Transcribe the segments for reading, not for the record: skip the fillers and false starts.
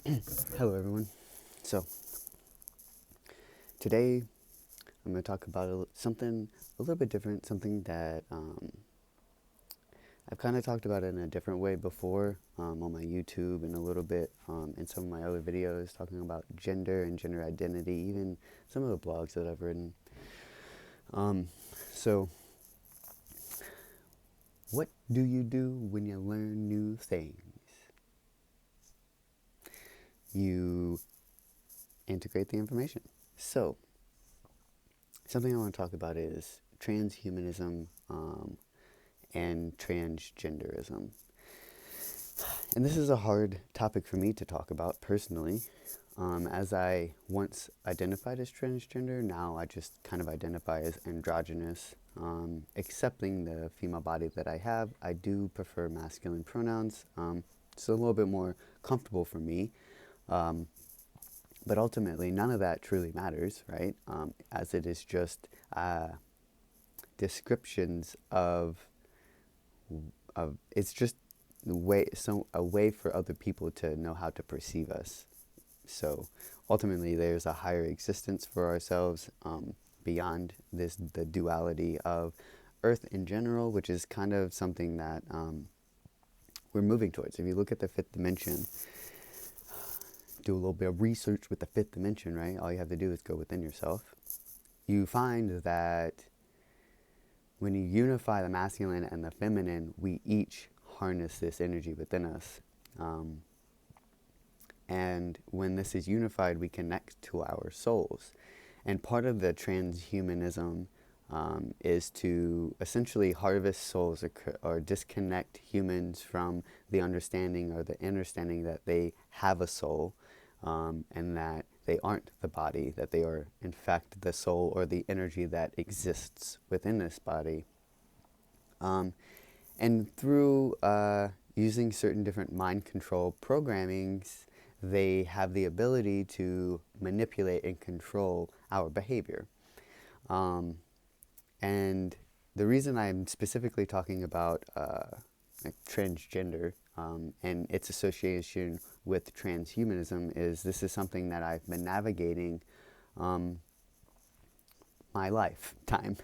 Hello, everyone. So, today I'm going to talk about something a little bit different, something that I've kind of talked about in a different way before on my YouTube and a little bit in some of my other videos, talking about gender and gender identity, even some of the blogs that I've written. Um, so, what do you do when you learn new things? You integrate the information. So, something I want to talk about is transhumanism and transgenderism. And this is a hard topic for me to talk about personally, as I once identified as transgender. Now I just kind of identify as androgynous, accepting the female body that I have. I do prefer masculine pronouns. It's a little bit more comfortable for me. Um, but ultimately, none of that truly matters, right? As it is just descriptions of it's just a way for other people to know how to perceive us. So ultimately, there's a higher existence for ourselves beyond the duality of Earth in general, which is kind of something that we're moving towards. If you look at the fifth dimension, do a little bit of research with the fifth dimension, right? All you have to do is go within yourself. You find that when you unify the masculine and the feminine, we each harness this energy within us. And when this is unified, we connect to our souls. And part of the transhumanism is to essentially harvest souls or disconnect humans from the understanding or the understanding that they have a soul, and that they aren't the body, that they are in fact the soul or the energy that exists within this body. And through using certain different mind control programmings, they have the ability to manipulate and control our behavior. Um, and the reason I'm specifically talking about like transgender and its association with transhumanism is this is something that I've been navigating um, my lifetime.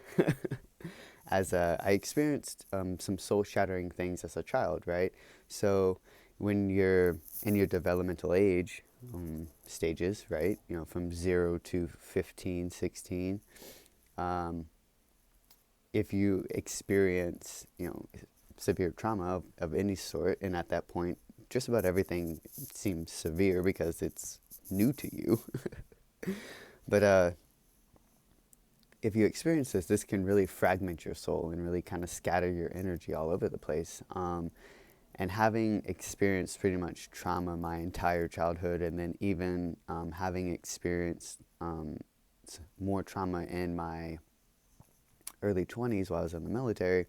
I experienced some soul shattering things as a child, right? So when you're in your developmental age stages, right? You know, from 0 to 15, 16, um, if you experience, severe trauma of any sort, and at that point, just about everything seems severe because it's new to you. But if you experience this can really fragment your soul and really kind of scatter your energy all over the place. And having experienced pretty much trauma my entire childhood, and then even having experienced more trauma in my early 20s while I was in the military,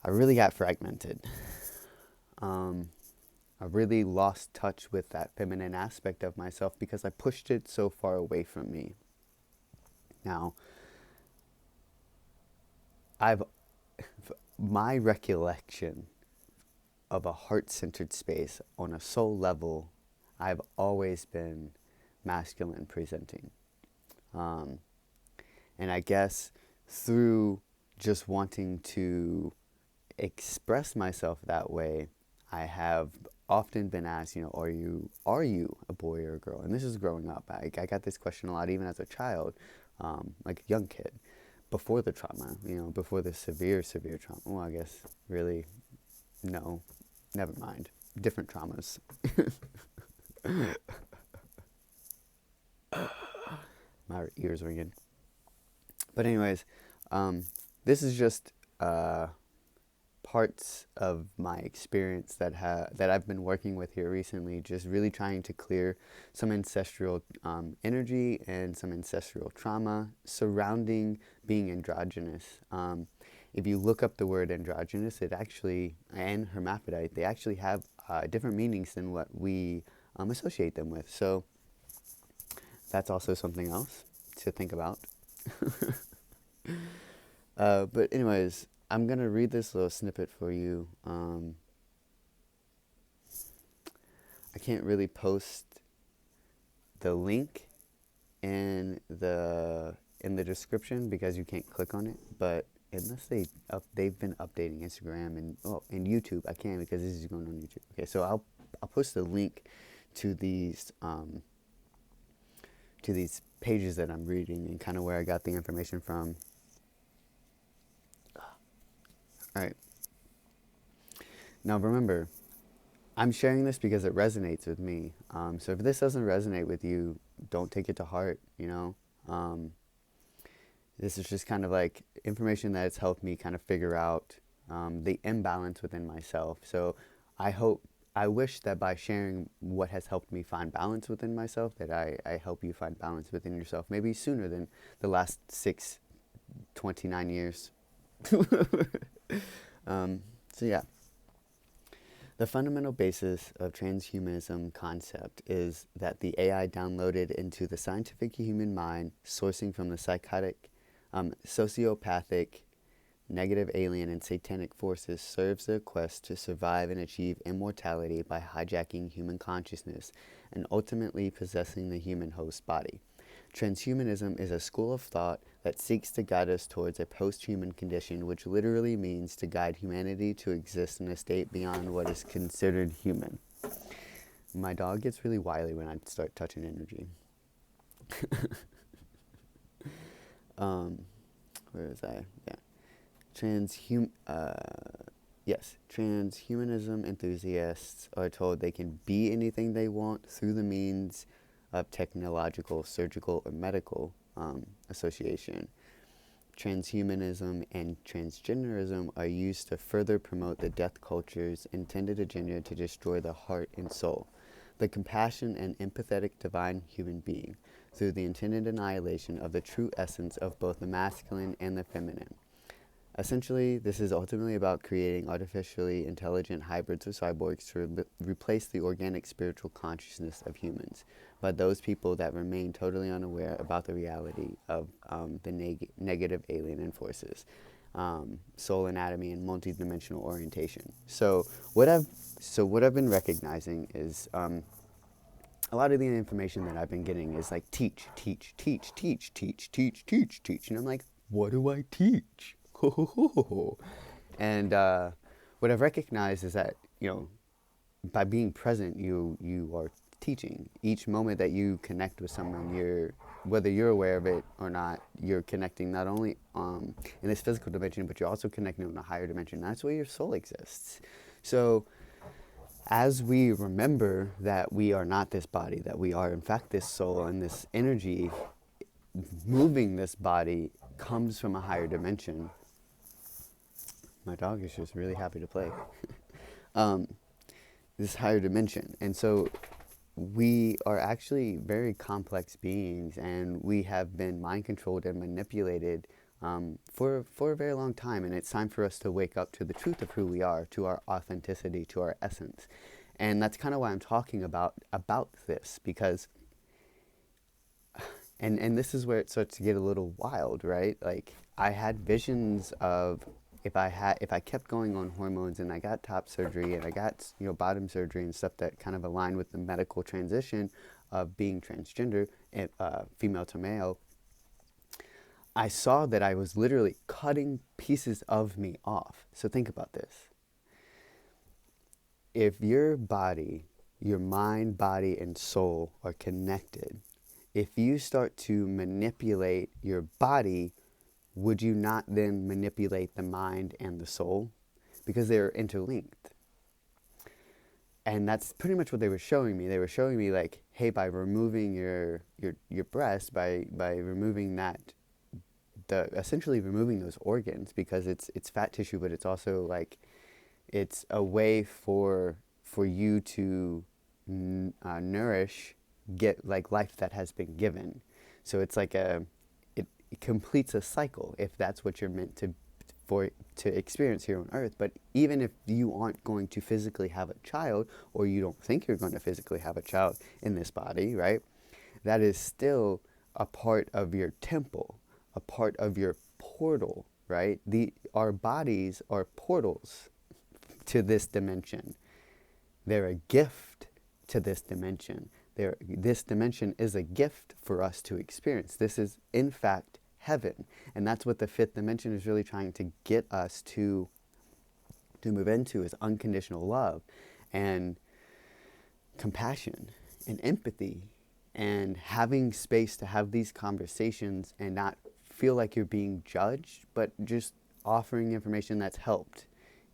I really got fragmented. I really lost touch with that feminine aspect of myself because I pushed it so far away from me. Now, I've my recollection of a heart-centered space on a soul level, I've always been masculine presenting. Um, and I guess through just wanting to express myself that way, I have often been asked, are you a boy or a girl? And this is growing up. I got this question a lot, even as a child, like a young kid, before the trauma, before the severe, severe trauma. Well, I guess really, no, never mind. Different traumas. My ears ringing. But anyways, this is just parts of my experience that I've been working with here recently, just really trying to clear some ancestral energy and some ancestral trauma surrounding being androgynous. If you look up the word androgynous, it actually, and hermaphrodite, they actually have different meanings than what we associate them with. So that's also something else to think about. But anyways, I'm going to read this little snippet for you. I can't really post the link in the description because you can't click on it. But unless they've been updating Instagram and YouTube, I can because this is going on YouTube. Okay, so I'll post a link to these pages that I'm reading and kind of where I got the information from. All right. Now remember, I'm sharing this because it resonates with me. So if this doesn't resonate with you, don't take it to heart, you know. This is just kind of like information that's helped me kind of figure out the imbalance within myself. So I wish that by sharing what has helped me find balance within myself, that I help you find balance within yourself, maybe sooner than the last 29 years. So yeah. The fundamental basis of transhumanism concept is that the AI downloaded into the scientific human mind, sourcing from the psychotic, sociopathic, negative alien, and satanic forces, serves their quest to survive and achieve immortality by hijacking human consciousness and ultimately possessing the human host body. Transhumanism is a school of thought that seeks to guide us towards a post-human condition, which literally means to guide humanity to exist in a state beyond what is considered human. My dog gets really wily when I start touching energy. Where was I? Yeah. Transhumanism enthusiasts are told they can be anything they want through the means of technological, surgical, or medical association. Transhumanism and transgenderism are used to further promote the death culture's intended agenda to destroy the heart and soul, the compassion and empathetic divine human being, through the intended annihilation of the true essence of both the masculine and the feminine. Essentially, this is ultimately about creating artificially intelligent hybrids or cyborgs to replace the organic spiritual consciousness of humans, but those people that remain totally unaware about the reality of the negative alien forces, soul anatomy, and multidimensional orientation. So what I've been recognizing is a lot of the information that I've been getting is like teach, and I'm like, what do I teach? And what I've recognized is that, you know, by being present, you are teaching. Each moment that you connect with someone, whether you're aware of it or not, you're connecting not only in this physical dimension, but you're also connecting on a higher dimension. That's where your soul exists. So as we remember that we are not this body, that we are in fact this soul, and this energy moving this body comes from a higher dimension. My dog is just really happy to play. This higher dimension. And so we are actually very complex beings, and we have been mind controlled and manipulated for a very long time. And it's time for us to wake up to the truth of who we are, to our authenticity, to our essence. And that's kind of why I'm talking about this, because and this is where it starts to get a little wild, right? Like, I had visions of if I kept going on hormones and I got top surgery and I got, you know, bottom surgery and stuff that kind of aligned with the medical transition of being transgender, female to male, I saw that I was literally cutting pieces of me off. So think about this. If your body, your mind, body, and soul are connected, if you start to manipulate your body, would you not then manipulate the mind and the soul? Because they're interlinked. And that's pretty much what they were showing me. They were showing me, like, hey, by removing your breast, by removing that, essentially removing those organs, because it's fat tissue, but it's also like, it's a way for you to nourish, get like life that has been given. So it's like it completes a cycle, if that's what you're meant to experience here on earth. But even if you aren't going to physically have a child, or you don't think you're going to physically have a child in this body, right, that is still a part of your temple, a part of your portal, right? Our bodies are portals to this dimension. They're a gift to this dimension. This dimension is a gift for us to experience. This is, in fact, heaven. And that's what the fifth dimension is really trying to get us to move into, is unconditional love and compassion and empathy, and having space to have these conversations and not feel like you're being judged, but just offering information that's helped,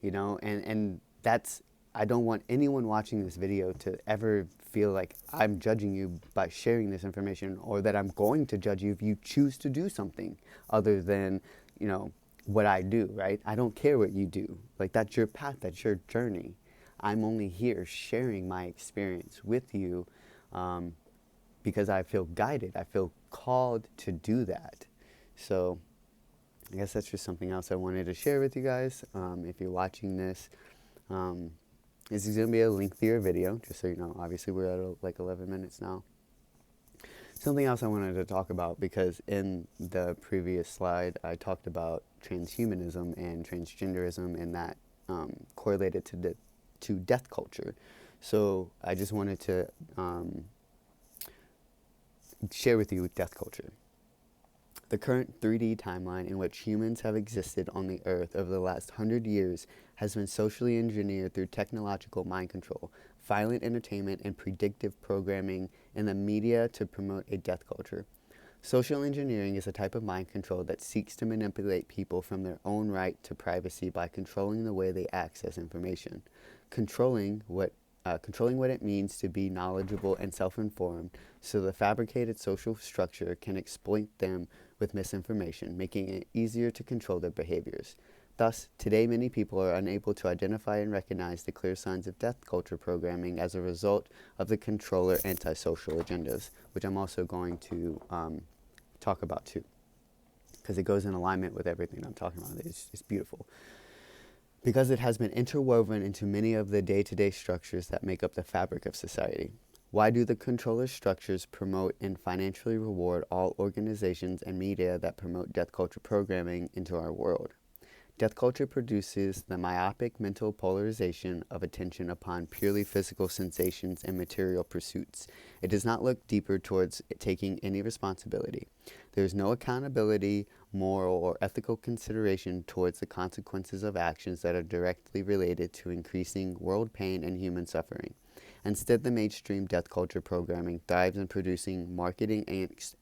and that's, I don't want anyone watching this video to ever feel like I'm judging you by sharing this information, or that I'm going to judge you if you choose to do something other than, what I do, right? I don't care what you do. Like, that's your path, that's your journey. I'm only here sharing my experience with you because I feel guided. I feel called to do that. So I guess that's just something else I wanted to share with you guys. If you're watching this, this is going to be a lengthier video, just so you know. Obviously, we're at like 11 minutes now. Something else I wanted to talk about, because in the previous slide, I talked about transhumanism and transgenderism, and that correlated to death culture. So I just wanted to share with you death culture. The current 3D timeline in which humans have existed on the earth over the last 100 years has been socially engineered through technological mind control, violent entertainment, and predictive programming in the media to promote a death culture. Social engineering is a type of mind control that seeks to manipulate people from their own right to privacy by controlling the way they access information. Controlling what it means to be knowledgeable and self-informed, so the fabricated social structure can exploit them with misinformation, making it easier to control their behaviors. Thus, today many people are unable to identify and recognize the clear signs of death culture programming as a result of the controller antisocial agendas, which I'm also going to talk about too, because it goes in alignment with everything I'm talking about. It's beautiful. Because it has been interwoven into many of the day-to-day structures that make up the fabric of society. Why do the controller structures promote and financially reward all organizations and media that promote death culture programming into our world? Death culture produces the myopic mental polarization of attention upon purely physical sensations and material pursuits. It does not look deeper towards taking any responsibility. There is no accountability, moral, or ethical consideration towards the consequences of actions that are directly related to increasing world pain and human suffering. Instead, the mainstream death culture programming thrives in producing, marketing,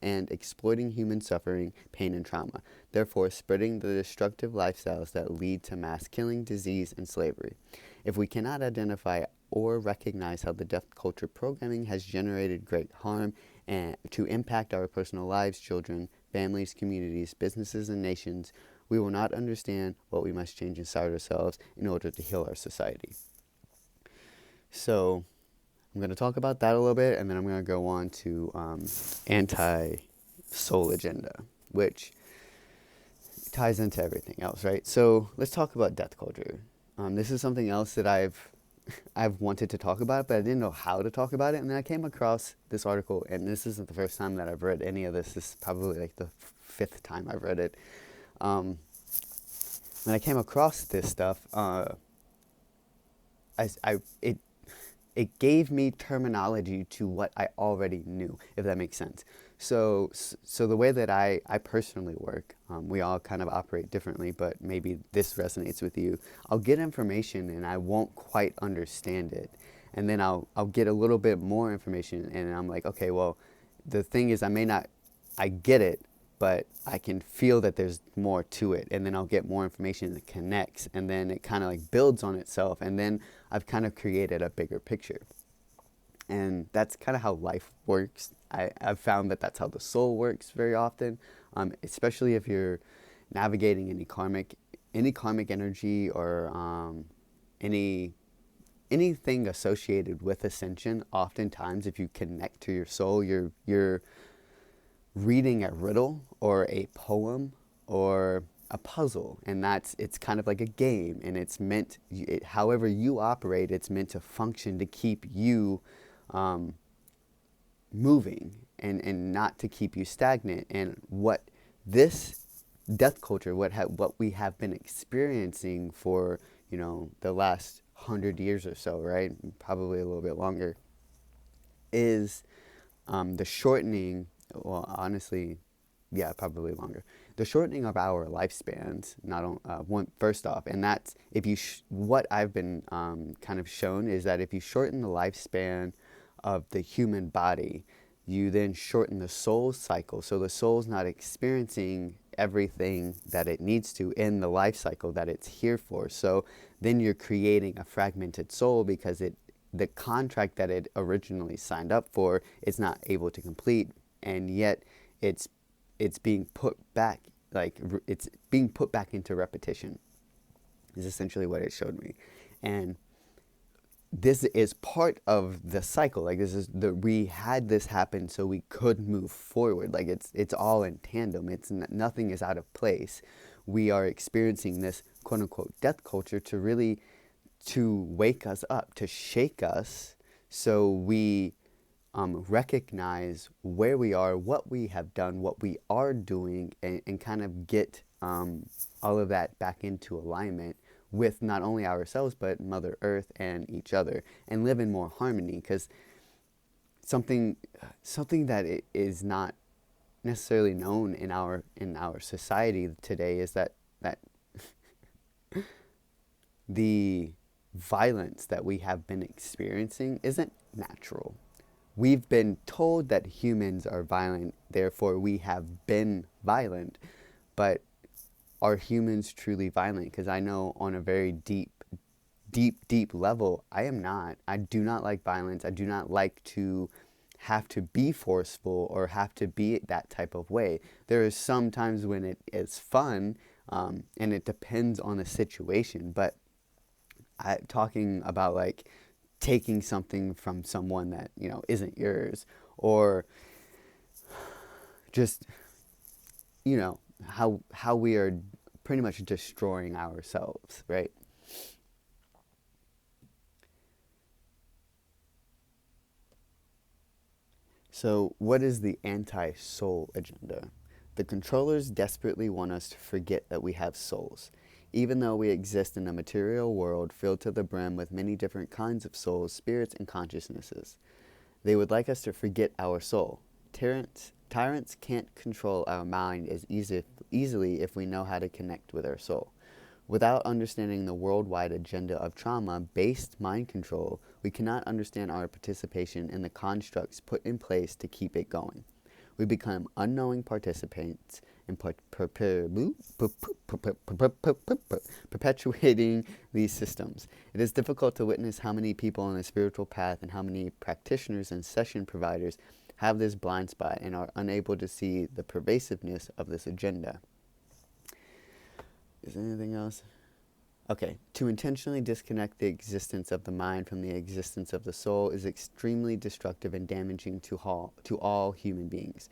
and exploiting human suffering, pain, and trauma, therefore spreading the destructive lifestyles that lead to mass killing, disease, and slavery. If we cannot identify or recognize how the death culture programming has generated great harm and to impact our personal lives, children, families, communities, businesses, and nations, we will not understand what we must change inside ourselves in order to heal our society. So I'm going to talk about that a little bit, and then I'm going to go on to anti-soul agenda, which ties into everything else, right? So let's talk about death culture. This is something else that I've wanted to talk about, but I didn't know how to talk about it. And then I came across this article, and this isn't the first time that I've read any of this. This is probably like the fifth time I've read it. When I came across this stuff, it gave me terminology to what I already knew, if that makes sense. So the way that I personally work, we all kind of operate differently, but maybe this resonates with you. I'll get information and I won't quite understand it. And then I'll get a little bit more information and I'm like, okay, well, the thing is I get it, but I can feel that there's more to it. And then I'll get more information that connects, and then it kind of like builds on itself. And then I've kind of created a bigger picture. And that's kind of how life works. I've found that that's how the soul works very often, especially if you're navigating any karmic energy or anything associated with ascension. Oftentimes, if you connect to your soul, you're reading a riddle or a poem or a puzzle, and it's kind of like a game, and it's meant, however you operate, it's meant to function to keep you moving and not to keep you stagnant. And what this death culture, what we have been experiencing for the last 100 years or so, right? Probably a little bit longer. is the shortening, well, honestly, yeah, probably longer. The shortening of our lifespans, not on, one first off, and that's if you what I've been kind of shown is that if you shorten the lifespan of the human body, you then shorten the soul cycle. So the soul's not experiencing everything that it needs to in the life cycle that it's here for. So then you're creating a fragmented soul because the contract that it originally signed up for it's not able to complete, and yet it's it's being put back, like it's being put back into repetition is essentially what it showed me. And this is part of the cycle. Like this is we had this happen so we could move forward. Like it's all in tandem. It's nothing is out of place. We are experiencing this quote unquote death culture to really to wake us up, to shake us, so we recognize where we are, what we have done, what we are doing, and kind of get all of that back into alignment with not only ourselves but Mother Earth and each other, and live in more harmony. Because something that is not necessarily known in our society today is that the violence that we have been experiencing isn't natural. We've been told that humans are violent, therefore we have been violent. But are humans truly violent? Because I know on a very deep level, I am not. I do not like violence. I do not like to have to be forceful or have to be that type of way. There is some times when it is fun, and it depends on the situation. But talking about like taking something from someone that isn't yours, or just how we are pretty much destroying ourselves, right? So what is the anti-soul agenda? The controllers desperately want us to forget that we have souls, even though we exist in a material world filled to the brim with many different kinds of souls, spirits, and consciousnesses. They would like us to forget our soul. Tyrants can't control our mind as easily if we know how to connect with our soul. Without understanding the worldwide agenda of trauma-based mind control, we cannot understand our participation in the constructs put in place to keep it going. We become unknowing participants in perpetuating these systems. It is difficult to witness how many people on the spiritual path and how many practitioners and session providers have this blind spot and are unable to see the pervasiveness of this agenda. Is there anything else? Okay, to intentionally disconnect the existence of the mind from the existence of the soul is extremely destructive and damaging to all human beings.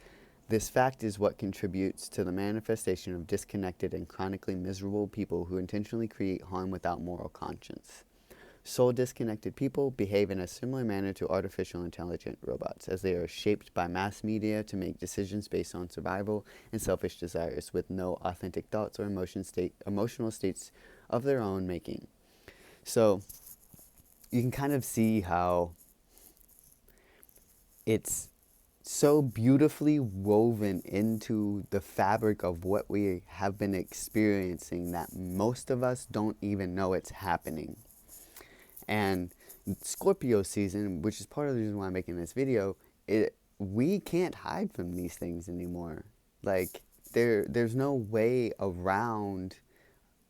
This fact is what contributes to the manifestation of disconnected and chronically miserable people who intentionally create harm without moral conscience. Soul-disconnected people behave in a similar manner to artificial intelligent robots, as they are shaped by mass media to make decisions based on survival and selfish desires, with no authentic thoughts or emotional states of their own making. So you can kind of see how it's so beautifully woven into the fabric of what we have been experiencing that most of us don't even know it's happening. And Scorpio season, which is part of the reason why I'm making this video, we can't hide from these things anymore. Like there's no way around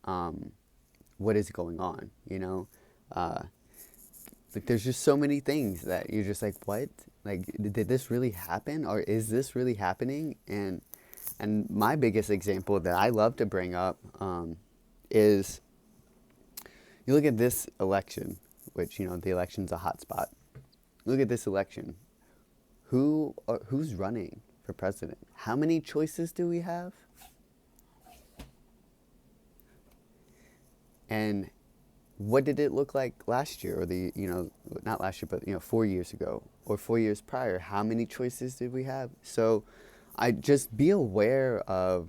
what is going on, like there's just so many things that you're just like, what? Like, did this really happen, or is this really happening? And my biggest example that I love to bring up is you look at this election, which the election's a hot spot. Look at this election. Who's running for president? How many choices do we have? And what did it look like last year, or not last year, but 4 years ago, or 4 years prior? How many choices did we have? So I just be aware of,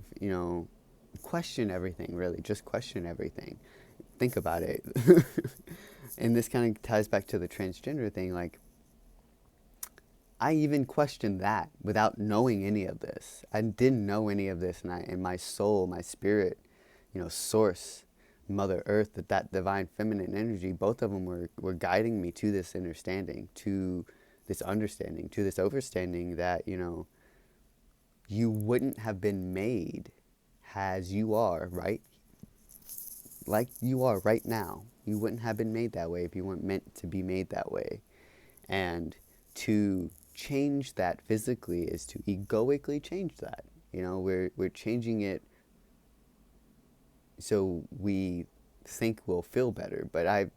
question everything, really. Just question everything. Think about it. And this kind of ties back to the transgender thing. Like, I even questioned that without knowing any of this. I didn't know any of this, and my soul, my spirit, source, Mother Earth, that divine feminine energy, both of them were guiding me to this understanding, to this understanding, to this overstanding that, you wouldn't have been made as you are, right? Like you are right now. You wouldn't have been made that way if you weren't meant to be made that way. And to change that physically is to egoically change that. We're changing it so we think we'll feel better. But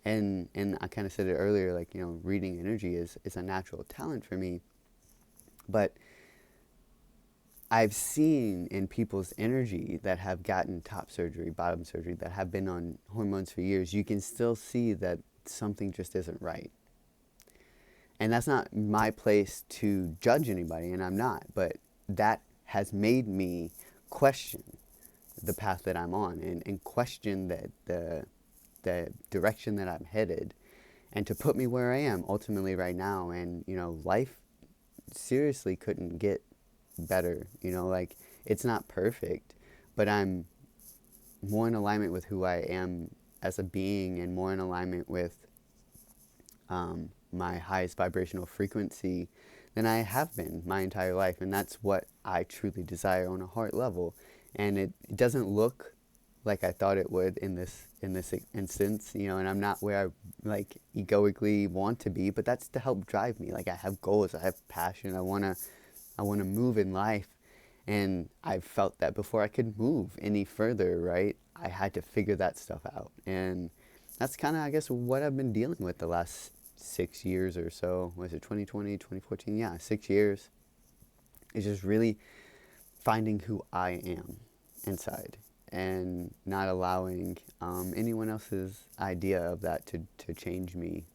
and I kind of said it earlier, like, reading energy is a natural talent for me. But I've seen in people's energy that have gotten top surgery, bottom surgery, that have been on hormones for years, you can still see that something just isn't right. And that's not my place to judge anybody, and I'm not, but that has made me question the path that I'm on, and question the direction that I'm headed, and to put me where I am ultimately right now. And life seriously couldn't get better. Like, it's not perfect, but I'm more in alignment with who I am as a being, and more in alignment with my highest vibrational frequency than I have been my entire life. And that's what I truly desire on a heart level. And it doesn't look like I thought it would in this instance, and I'm not where I like egoically want to be, but that's to help drive me. Like, I have goals, I have passion, I want to move in life. And I've felt that before I could move any further, right, I had to figure that stuff out. And that's kind of, I guess, what I've been dealing with the last 6 years or so. Was it 2020, 2014? Yeah, 6 years. It's just really finding who I am inside, and not allowing anyone else's idea of that to change me.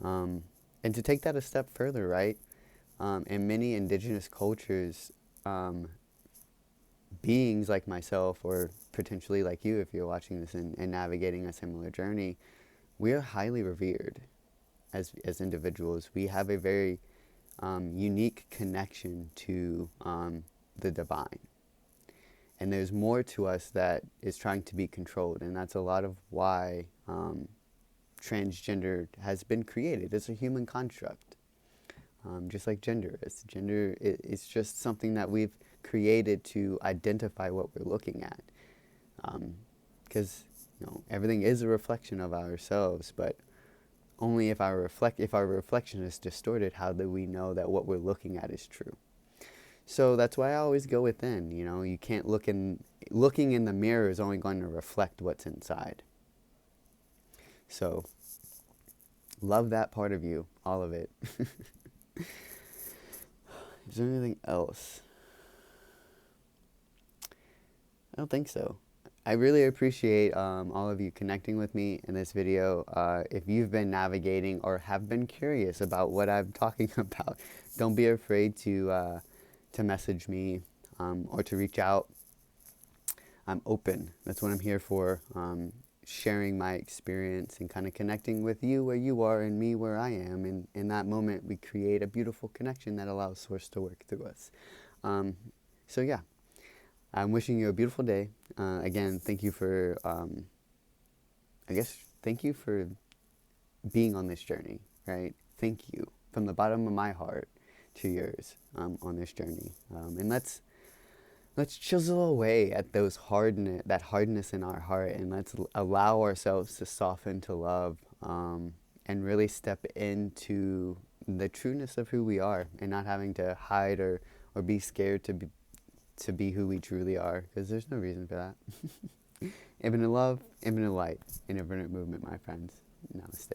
And to take that a step further, right? In many indigenous cultures, beings like myself, or potentially like you if you're watching this and navigating a similar journey, we are highly revered as individuals. We have a very unique connection to the divine. And there's more to us that is trying to be controlled. And that's a lot of why transgender has been created. It's a human construct, just like gender is. Gender is just something that we've created to identify what we're looking at. Because everything is a reflection of ourselves, but only if our reflection is distorted, how do we know that what we're looking at is true? So that's why I always go within. You can't looking in the mirror is only going to reflect what's inside. So love that part of you, all of it. Is there anything else? I don't think so. I really appreciate all of you connecting with me in this video. If you've been navigating or have been curious about what I'm talking about, don't be afraid to message me or to reach out. I'm open. That's what I'm here for. Sharing my experience and kind of connecting with you where you are and me where I am. And in that moment, we create a beautiful connection that allows Source to work through us. So yeah, I'm wishing you a beautiful day. Again, thank you for, thank you for being on this journey, right? Thank you from the bottom of my heart to yours on this journey. And let's chisel away at that hardness in our heart, and let's allow ourselves to soften to love, and really step into the trueness of who we are, and not having to hide or be scared to be who we truly are, because there's no reason for that. Infinite love, infinite light, and infinite movement, my friends. Namaste.